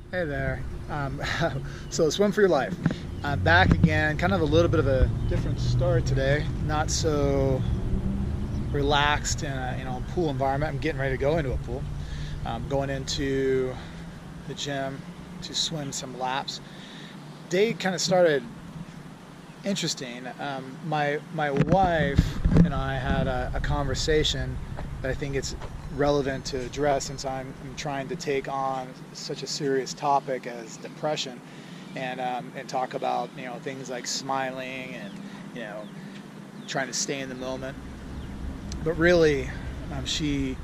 Hey there. So Swim for Your Life. I'm back again, kind of a little bit of a different start today. Not so relaxed in a pool environment. I'm getting ready to go into a pool. I'm going into the gym to swim some laps. Day kind of started interesting. My wife and I had a conversation that I think it's relevant to address since I'm trying to take on such a serious topic as depression and talk about things like smiling and you know trying to stay in the moment. But really, she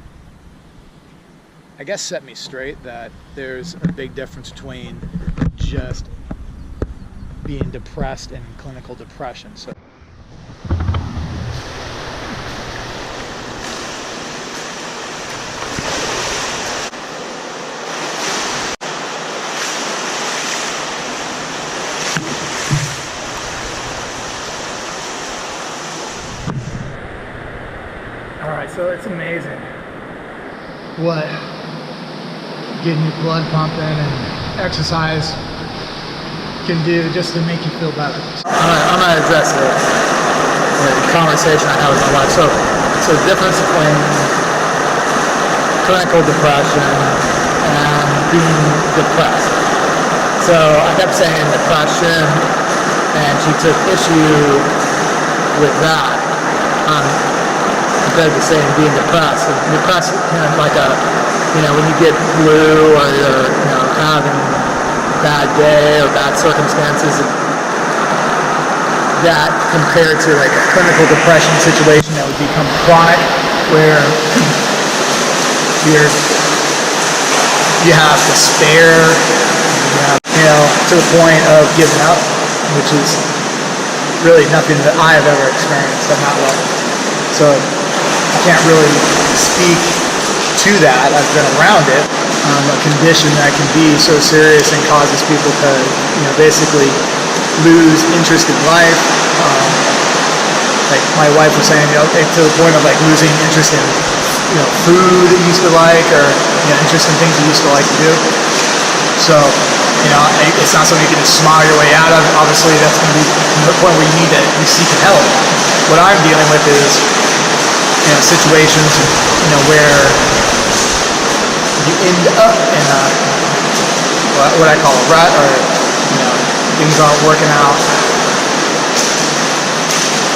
I guess set me straight that there's a big difference between just being depressed and clinical depression. So all right, so it's amazing what getting your blood pumping and exercise can do just to make you feel better. I'm gonna address the conversation I had with my wife. So the difference between clinical depression and being depressed. So I kept saying depression, and she took issue with that. Compared to saying being depressed. And depressed is kind of like when you get blue or you're, having a bad day or bad circumstances, that compared to like a clinical depression situation that would become chronic, where you have despair, to the point of giving up, which is really nothing that I have ever experienced on that level. So I can't really speak to that. I've been around it. A condition that can be so serious and causes people to, basically lose interest in life. Like my wife was saying, to the point of like losing interest in, food that you used to like, or interest in things you used to like to do. So, it's not something you can just smile your way out of. Obviously, that's going to be the point where you need to be seeking help. What I'm dealing with is situations, where you end up in what I call a rut, or things aren't working out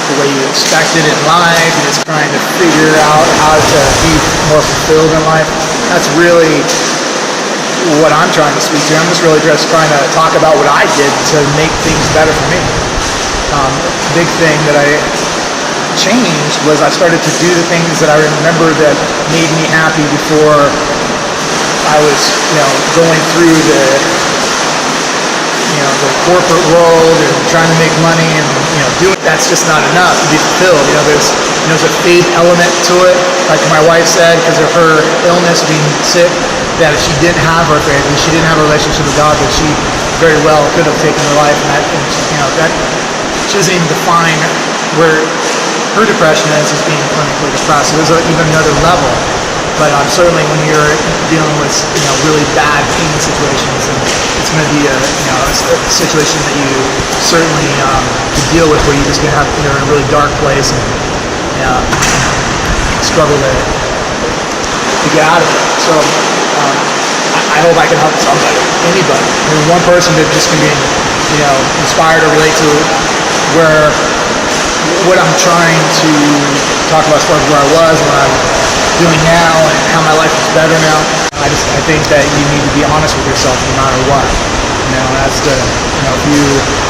the way you expected in life. You're just trying to figure out how to be more fulfilled in life. That's really what I'm trying to speak to. I'm just really just trying to talk about what I did to make things better for me. Big thing that I changed was I started to do the things that I remember that made me happy before I was, going through the corporate world and trying to make money and, doing that's just not enough to be fulfilled. There's a faith element to it, like my wife said, because of her illness, being sick, that if she didn't have her faith and she didn't have a relationship with God, that she very well could have taken her life, and that she doesn't even define where her depression is as being clinically depressed. So there's even another level. But certainly when you're dealing with really bad pain situations, and it's going to be a situation that you certainly can deal with, where you're in a really dark place and struggle to get out of it. So I hope I can help somebody, anybody. One person that just can be inspired or relate to where what I'm trying to talk about as far as where I was and what I'm doing now and how my life is better now. I think that you need to be honest with yourself no matter what. If you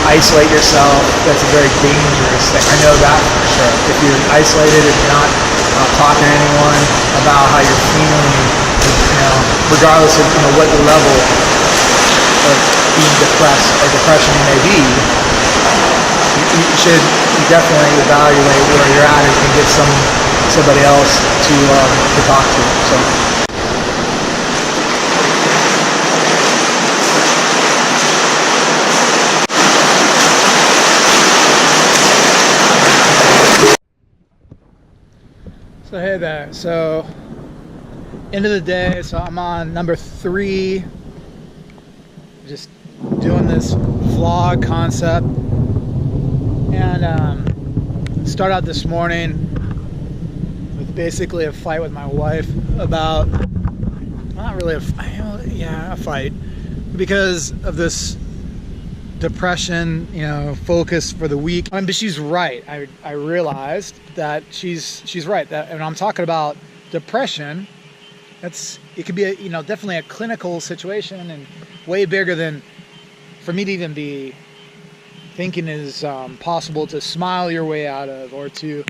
isolate yourself, that's a very dangerous thing. I know that for sure. If you're isolated and you're not talking to anyone about how you're feeling, regardless of what the level of being depressed or depression you may be, you should definitely evaluate where you're at and can get somebody else to talk to. So. So hey there. So end of the day. So I'm on number 3 just doing this vlog concept, and start out this morning with basically a fight with my wife about, not really a fight, because of this depression, you know, focus for the week. But she's right. I realized that she's right. That when I'm talking about depression, it could be a, you know, definitely a clinical situation and way bigger than for me to even be thinking is possible to smile your way out of, or to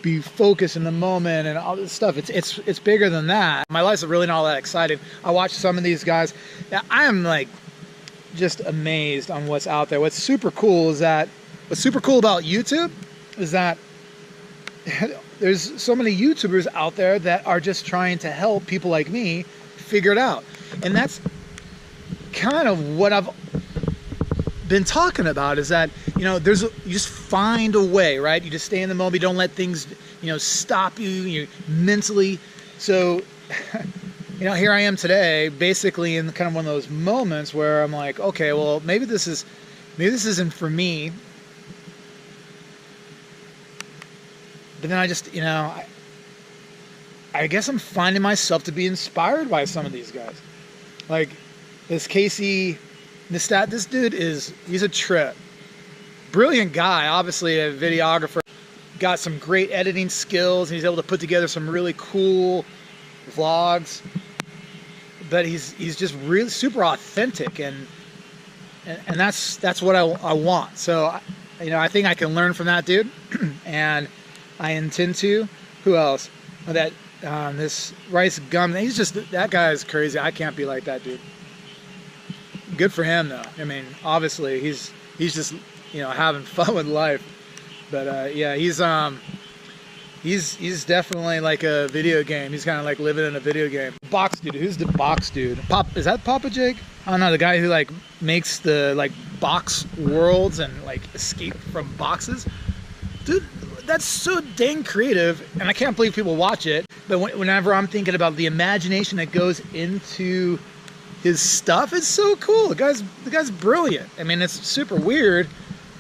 be focused in the moment and all this stuff. It's bigger than that. My life's really not all that exciting. I watch some of these guys. I am like just amazed on what's out there. What's super cool about YouTube is that there's so many YouTubers out there that are just trying to help people like me figure it out. And that's kind of what I've been talking about, is that, you know, you just find a way, right? You just stay in the moment. You don't let things, you know, stop you mentally. So, you know, here I am today, basically in kind of one of those moments where I'm like, okay, well, maybe this isn't for me. But then I just, you know, I guess I'm finding myself to be inspired by some of these guys. Like this Casey Neistat, this dude he's a trip. Brilliant guy, obviously a videographer. Got some great editing skills, and he's able to put together some really cool vlogs. But he's just really super authentic, and that's what I want. So, you know, I think I can learn from that dude, and I intend to. Who else? That this Rice Gum. That guy is crazy. I can't be like that dude. Good for him though. I mean, obviously he's just, you know, having fun with life. But yeah, he's definitely like a video game. He's kind of like living in a video game. Box dude. Who's the box dude? Is that Papa Jig? I don't know. The guy who like makes the like box worlds and like escape from boxes. Dude, that's so dang creative, and I can't believe people watch it. But whenever I'm thinking about the imagination that goes into his stuff, it's so cool. The guy's brilliant. I mean, it's super weird,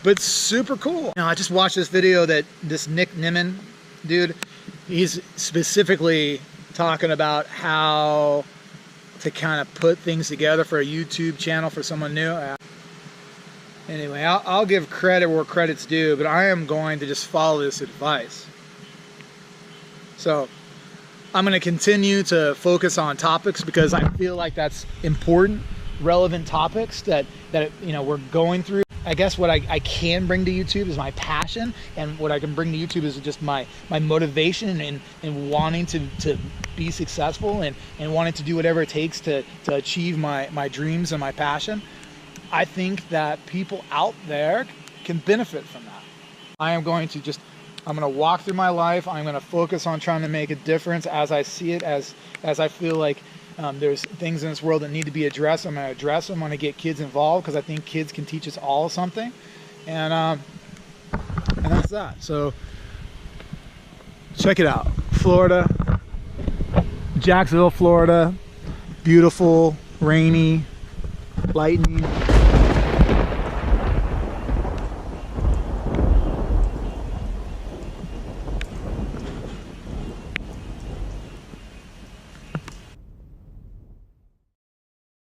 but super cool. Now, I just watched this video that this Nick Nimmin dude, he's specifically talking about how to kind of put things together for a YouTube channel for someone new. Anyway, I'll give credit where credit's due, but I am going to just follow this advice. So I'm going to continue to focus on topics because I feel like that's important, relevant topics that you know, we're going through. I guess what I can bring to YouTube is my passion, and what I can bring to YouTube is just my motivation and wanting to be successful and wanting to do whatever it takes to achieve my dreams and my passion. I think that people out there can benefit from that. I'm going to walk through my life. I'm going to focus on trying to make a difference as I see it, as I feel like there's things in this world that need to be addressed. I'm going to address them. I'm going to get kids involved because I think kids can teach us all something. And that's that. So check it out. Florida, Jacksonville, Florida. Beautiful, rainy, lightning.